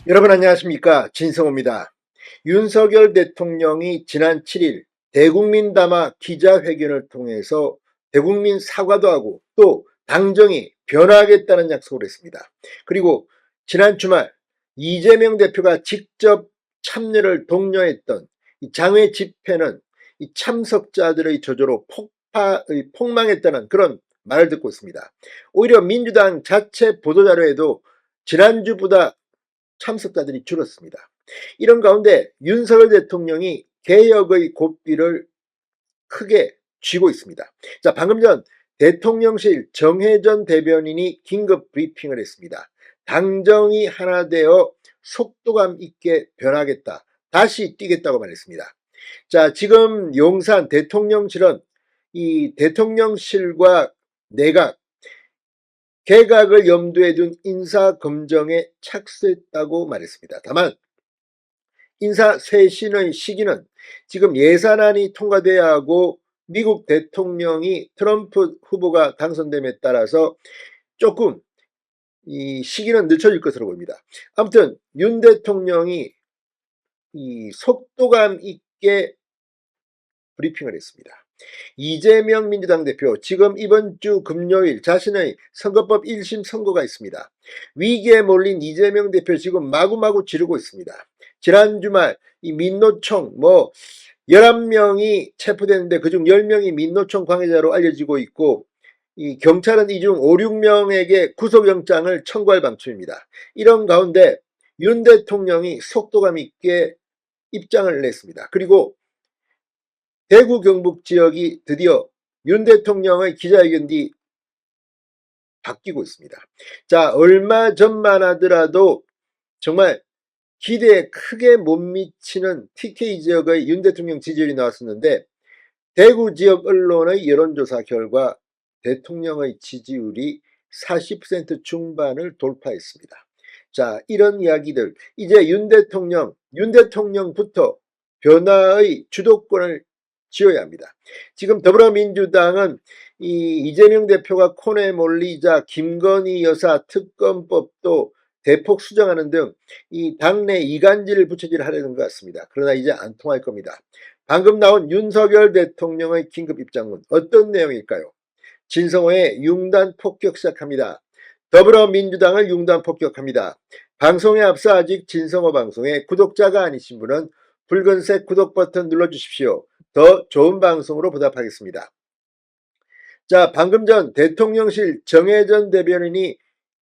여러분 안녕하십니까, 진성호입니다. 윤석열 대통령이 지난 7일 대국민 담화 기자회견을 통해서 대국민 사과도 하고 또 당정이 변화하겠다는 약속을 했습니다. 그리고 지난 주말 이재명 대표가 직접 참여를 독려했던 이 장외 집회는 이 참석자들의 저조로 폭망했다는 그런 말을 듣고 있습니다. 오히려 민주당 자체 보도자료에도 지난주보다 참석자들이 줄었습니다. 이런 가운데 윤석열 대통령이 개혁의 고삐를 크게 쥐고 있습니다. 자, 방금 전 대통령실 정혜전 대변인이 긴급 브리핑을 했습니다. 당정이 하나 되어 속도감 있게 변하겠다. 다시 뛰겠다고 말했습니다. 자, 지금 용산 대통령실은 이 대통령실과 내각, 개각을 염두에 둔 인사검증에 착수했다고 말했습니다. 다만 인사 쇄신의 시기는 지금 예산안이 통과돼야 하고 미국 대통령이 트럼프 후보가 당선됨에 따라서 조금 이 시기는 늦춰질 것으로 보입니다. 아무튼 윤 대통령이 이 속도감 있게 브리핑을 했습니다. 이재명 민주당 대표, 지금 이번 주 금요일 자신의 선거법 1심 선고가 있습니다. 위기에 몰린 이재명 대표 지금 마구마구 지르고 있습니다. 지난 주말 이 민노총 11명이 체포됐는데 그중 10명이 민노총 관계자로 알려지고 있고, 이 경찰은 이 중 5, 6명에게 구속영장을 청구할 방침입니다. 이런 가운데 윤 대통령이 속도감 있게 입장을 냈습니다. 그리고 대구 경북 지역이 드디어 윤 대통령의 기자회견 뒤 바뀌고 있습니다. 자, 얼마 전만 하더라도 정말 기대에 크게 못 미치는 TK 지역의 윤 대통령 지지율이 나왔었는데, 대구 지역 언론의 여론조사 결과 대통령의 지지율이 40% 중반을 돌파했습니다. 자, 이런 이야기들, 이제 윤 대통령부터 변화의 주도권을 쥐어야 합니다. 지금 더불어민주당은 이재명 대표가 콘에 몰리자 김건희 여사 특검법도 대폭 수정하는 등 이 당내 이간질 부처질 하려는 것 같습니다. 그러나 이제 안 통할 겁니다. 방금 나온 윤석열 대통령의 긴급 입장문 어떤 내용일까요? 진성호의 융단 폭격 시작합니다. 더불어민주당을 융단 폭격합니다. 방송에 앞서 아직 진성호 방송에 구독자가 아니신 분은 붉은색 구독 버튼 눌러주십시오. 더 좋은 방송으로 보답하겠습니다. 자, 방금 전 대통령실 정혜전 대변인이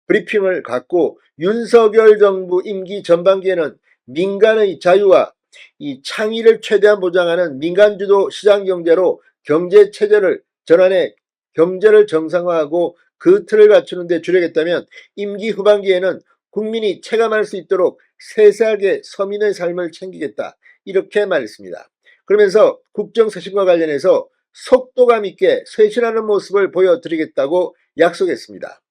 브리핑을 갖고 윤석열 정부 임기 전반기에는 민간의 자유와 이 창의를 최대한 보장하는 민간주도 시장경제로 경제체제를 전환해 경제를 정상화하고 그 틀을 갖추는 데 주력했다면 임기 후반기에는 국민이 체감할 수 있도록 세세하게 서민의 삶을 챙기겠다, 이렇게 말했습니다. 그러면서 국정쇄신과 관련해서 속도감 있게 쇄신하는 모습을 보여드리겠다고 약속했습니다.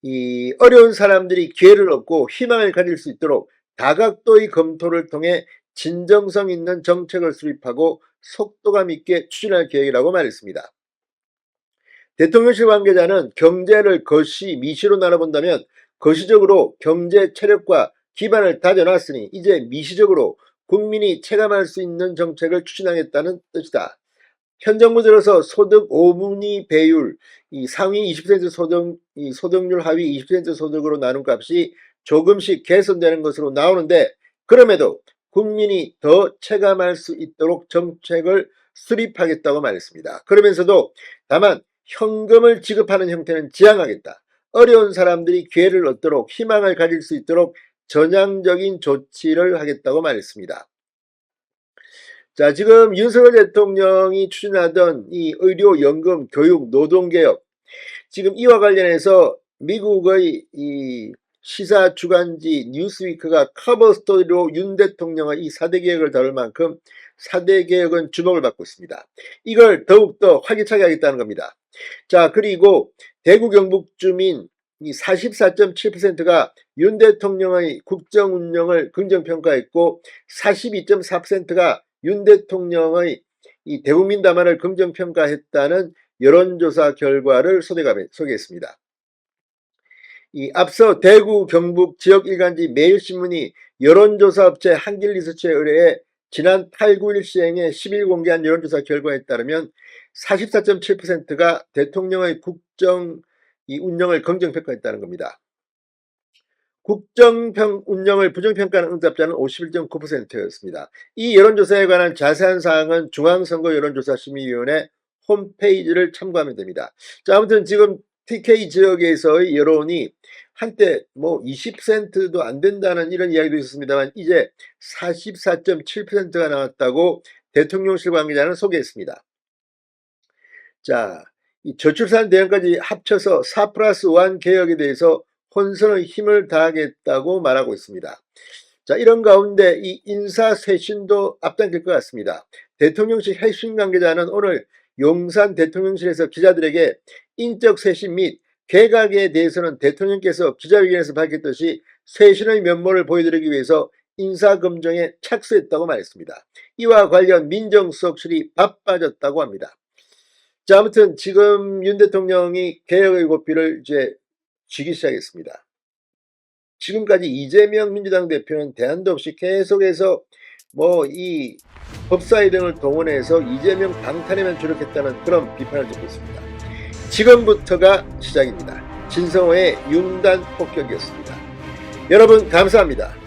이 어려운 사람들이 기회를 얻고 희망을 가질 수 있도록 다각도의 검토를 통해 진정성 있는 정책을 수립하고 속도감 있게 추진할 계획이라고 말했습니다. 대통령실 관계자는 경제를 거시, 미시로 나눠본다면 거시적으로 경제 체력과 기반을 다져놨으니 이제 미시적으로 국민이 체감할 수 있는 정책을 추진하겠다는 뜻이다. 현 정부 들어서 소득 5분위 배율, 이 상위 20% 소득, 이 소득률 하위 20% 소득으로 나눈 값이 조금씩 개선되는 것으로 나오는데, 그럼에도 국민이 더 체감할 수 있도록 정책을 수립하겠다고 말했습니다. 그러면서도 다만 현금을 지급하는 형태는 지양하겠다. 어려운 사람들이 기회를 얻도록 희망을 가질 수 있도록 전향적인 조치를 하겠다고 말했습니다. 자, 지금 윤석열 대통령이 추진하던 이 의료, 연금, 교육, 노동개혁, 지금 이와 관련해서 미국의 이 시사 주간지 뉴스위크가 커버 스토리로 윤 대통령의 이 4대 개혁을 다룰 만큼 4대 개혁은 주목을 받고 있습니다. 이걸 더욱더 활기차게 하겠다는 겁니다. 자, 그리고 대구 경북 주민 이 44.7%가 윤 대통령의 국정 운영을 긍정평가했고 42.4%가 윤 대통령의 이 대국민 담화를 긍정평가했다는 여론조사 결과를 소개했습니다. 앞서 대구, 경북 지역 일간지 매일신문이 여론조사 업체 한길리서치에 의뢰해 지난 8, 9일 시행해 10일 공개한 여론조사 결과에 따르면 44.7%가 대통령의 국정 운영을 긍정평가했다는 겁니다. 국정 운영을 부정평가하는 응답자는 51.9%였습니다. 이 여론조사에 관한 자세한 사항은 중앙선거 여론조사심의위원회 홈페이지를 참고하면 됩니다. 자, 아무튼 지금 TK 지역에서의 여론이 한때 뭐 20%도 안 된다는 이런 이야기도 있었습니다만 이제 44.7%가 나왔다고 대통령실 관계자는 소개했습니다. 자, 이 저출산 대응까지 합쳐서 4+1 개혁에 대해서 혼선의 힘을 다하겠다고 말하고 있습니다. 자, 이런 가운데 이 인사쇄신도 앞당길 것 같습니다. 대통령실 핵심 관계자는 오늘 용산 대통령실에서 기자들에게 인적 쇄신 및 개각에 대해서는 대통령께서 기자회견에서 밝혔듯이 쇄신의 면모를 보여드리기 위해서 인사검증에 착수했다고 말했습니다. 이와 관련 민정수석실이 바빠졌다고 합니다. 자, 아무튼 지금 윤 대통령이 개혁의 고삐를 이제 쥐기 시작했습니다. 지금까지 이재명 민주당 대표는 대안도 없이 계속해서 뭐 이 법사위 등을 동원해서 이재명 방탄에만 주력했다는 그런 비판을 듣고 있습니다. 지금부터가 시작입니다. 진성호의 융단 폭격이었습니다. 여러분 감사합니다.